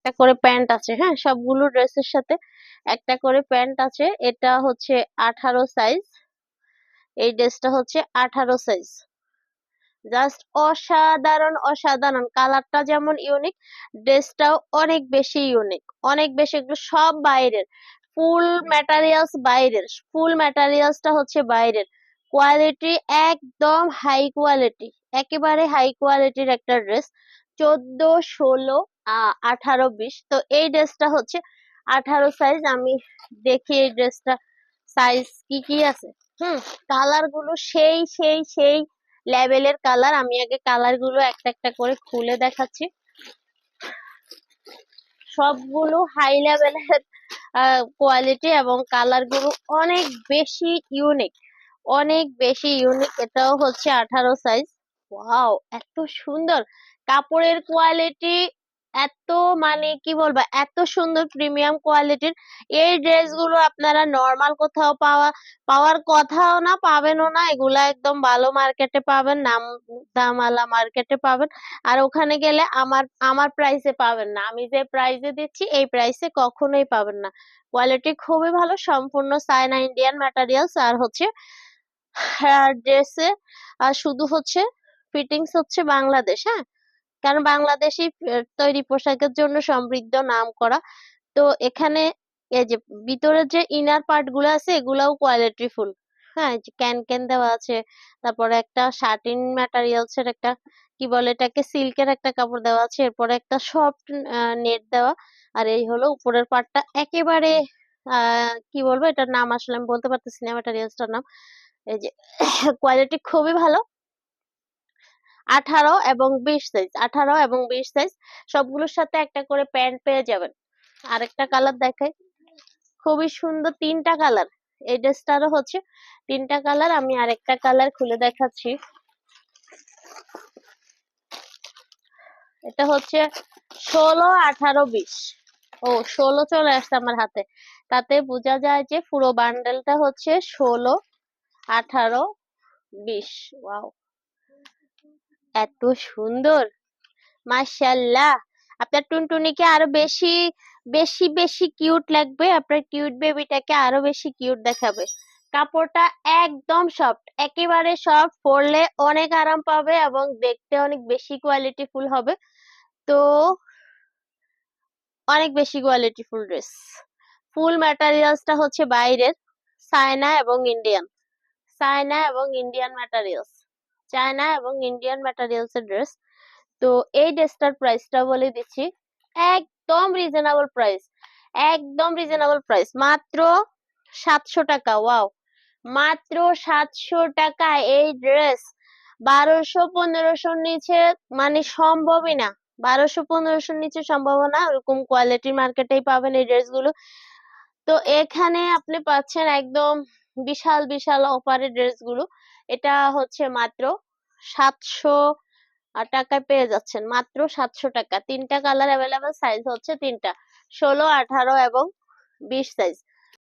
একটা করে প্যান্ট আছে, হ্যাঁ, সবগুলো ড্রেসের সাথে একটা করে প্যান্ট আছে। এটা হচ্ছে 18 সাইজ, এই ড্রেসটা হচ্ছে 18 সাইজ। জাস্ট অসাধারণ অসাধারণ, কালারটা যেমন ইউনিক, ড্রেসটাও অনেক বেশি ইউনিক, অনেক বেশি। এগুলো সব বাইরের, ফুল ম্যাটেরিয়ালস বাইরের, ফুল ম্যাটেরিয়ালসটা হচ্ছে বাইরের। কোয়ালিটি একদম হাই কোয়ালিটি, একেবারে হাই কোয়ালিটির একটা ড্রেস। 14, 16, 18, 20। তো এই ড্রেসটা হচ্ছে 18 সাইজ। আমি দেখি এই ড্রেসটা সাইজ কি কি আছে। কালার গুলো সেই সেই সেই লেভেলের কালার। আমি আগে কালার গুলো একটা একটা করে খুলে দেখাচ্ছি। সবগুলো হাই লেভেলের কোয়ালিটি, এবং কালার গুলো অনেক বেশি ইউনিক, অনেক বেশি ইউনিক। এটাও হচ্ছে 18 সাইজ। ওয়াও, এত সুন্দর কাপড়ের কোয়ালিটি, এত মানে কি বলবো, এত সুন্দর প্রিমিয়াম কোয়ালিটির এই ড্রেসগুলো আপনারা নর্মাল কোথাও পাওয়ার কথাও না, পাবেনও না। এগুলা একদম ভালো মার্কেটে পাবেন, নাম দামালা মার্কেটে পাবেন। আর ওখানে গেলে আমার আমার প্রাইসে পাবেন না, আমি যে প্রাইসে দিচ্ছি এই প্রাইসে কখনোই পাবেন না। কোয়ালিটি খুবই ভালো, সম্পূর্ণ চায়না ইন্ডিয়ান ম্যাটেরিয়ালস। আর হচ্ছে ড্রেসে শুধু হচ্ছে ফিটিংস হচ্ছে বাংলাদেশ, হ্যাঁ, কারণ বাংলাদেশি তৈরি পোশাকের জন্য সমৃদ্ধ নাম করা। তো এখানে এই যে ভিতরের যে ইনার পার্ট গুলো আছে এগুলাও কোয়ালিটিফুল, হ্যাঁ, এই যে ক্যান ক্যান দেওয়া আছে। তারপরে একটা শার্টিন ম্যাটেরিয়ালস এর একটা, কি বলে এটাকে, সিল্কের একটা কাপড় দেওয়া আছে। এরপরে একটা সফট নেট দেওয়া। আর এই হলো উপরের পার্টটা, একেবারে কি বলবো, এটার নাম আসলে আমি বলতে পারতেছি না, ম্যাটেরিয়ালসটার নাম। এই যে কোয়ালিটি খুবই ভালো। 18 এবং 20 সাইজ, 18 এবং 20 সাইজ সবগুলোর সাথে একটা করে প্যান্ট পেয়ে যাবেন। আরেকটা কালার দেখাই, খুবই সুন্দর, তিনটা কালার। এই ড্রেসটারও হচ্ছে তিনটা কালার। আমি আরেকটা কালার খুলে দেখাচ্ছি। এটা হচ্ছে 16, 18, 20। ও, 16 চলে আসছে আমার হাতে, তাতে বোঝা যায় যে পুরো বান্ডেলটা হচ্ছে 16, 18, 20। ওয়াও, এত সুন্দর, মাশাআল্লাহ। আপনার টুনটুনিকে আরো বেশি বেশি বেশি কিউট লাগবে, আপনার কিউট বেবিটাকে আরো বেশি কিউট দেখাবে। কাপড়টা একদম সফট, একেবারে সফট, পরলে অনেক আরাম পাবে এবং দেখতে অনেক বেশি কোয়ালিটিফুল হবে। তো অনেক বেশি কোয়ালিটিফুল ড্রেস। ফুল ম্যাটেরিয়ালসটা হচ্ছে বাইরের, চায়না এবং ইন্ডিয়ান, চায়না এবং ইন্ডিয়ান ম্যাটেরিয়ালস, চায়না এবং ইন্ডিয়ান ম্যাটেরিয়ালস এর ড্রেস। তো এই ড্রেসটার প্রাইসটা বলে দিচ্ছি, একদম রিজনেবল প্রাইস, একদম রিজনেবল প্রাইস, মাত্র 700 টাকা। ওয়াও, মাত্র 700 টাকা এই ড্রেস। 1200, 1500 নিচে মানে সম্ভবই না, 1200, 1500 নিচে সম্ভব না। ওরকম কোয়ালিটির মার্কেটেই পাবেন এই ড্রেসগুলো। তো এখানে আপনি পাচ্ছেন একদম বিশাল বিশাল অফারের ড্রেসগুলো। এটা হচ্ছে মাত্র 700 টাকায় পেয়ে যাচ্ছেন, মাত্র 700 টাকা। তিনটা কালার অ্যাভেলেবেল, সাইজ হচ্ছে তিনটা, 16, 18 এবং 20 সাইজ।